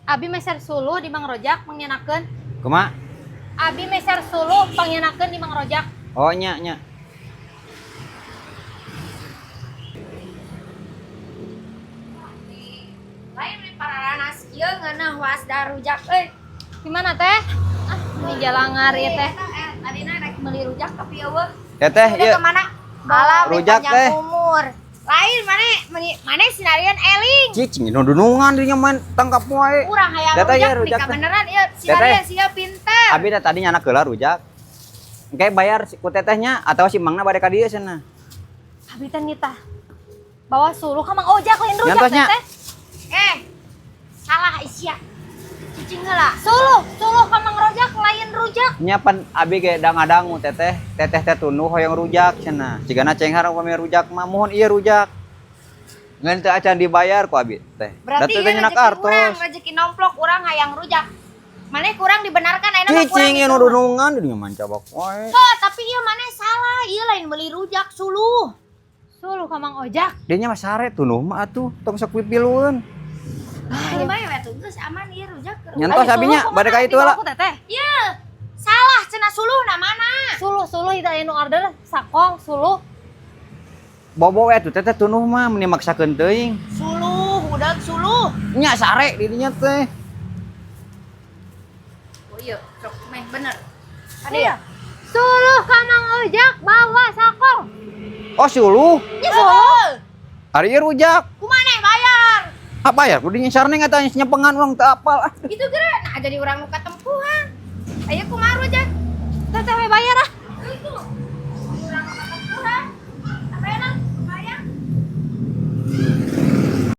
Abi meser suluh di Mang Rojak mengenakeun. Kumaha? Abi meser suluh pangenakeun di Mang Rojak. Oh nya. Lain di pararanas ieu ngeunah wasda rujak euy. Di mana teh? Ah, ini jalangar ieu teh. Tadina rek meuli rujak tapi eueuh. Teteh Udah ieu kemana? Alam Rujak, panjang teh. umur. Lain mana sinarian eling. cicing nundunungan dinya main tangkap wae. Urang hayang Teteh, rujak ya, rujak, nika teh. beneran ieu sinarian sia pinter. Abi teh tadi nyana keula rujak. Engke bayar ku tetehnya atau si Mangna bade ka dieu cenah. Abi teh nitah. Bawa suluh ka Mang Ojak lain rujak Nyantosnya. teh. Salah isya. Cicing heula. Suluh ka Mang Rojak lain rujak. Nya pan abi ge dangadangu teteh teh tunuh hoyong rujak cenah. Cigana cenghar upami rujak mah mohon ieu rujak. Ngan teu acan dibayar ku abi teh. Berarti teh ieu nyana rezeki urang, kartos. rezeki nomplok urang hayang rujak. Maneh kurang dibenarkan ayeuna mah kurang. Cicing ieu nundunungan dinya mancabak wae. Tapi ieu maneh salah. Ieu lain meuli rujak suluh. Suluh ka Mang Ojak. Dinya mah sare tunuh mah atuh tong sok pipilueun. Ieu mah we tuh geus aman ieu rujak. Nyantos abinya bade ka itu lah. Teteh. Ieu salah cenah suluhna mana? Suluh itu anu order sakong suluh. Bobo we atuh teteh tunuh mah meni maksakeun teuing. Suluh, udah suluh. Nya sare di dinya teh. Oh iya, sok meh bener. Iya. Suluh ka Mang Ojak bawa sakong. Oh suluh. Ya suluh. Ari ieu rujak. Kumaneh bayar? Ah bayar kudu nya sareng eta nyepengan urang teu apal. Itu geura nah jadi urang nu katempuhan. Aya kumaha rujak? Teteh we bayar ah.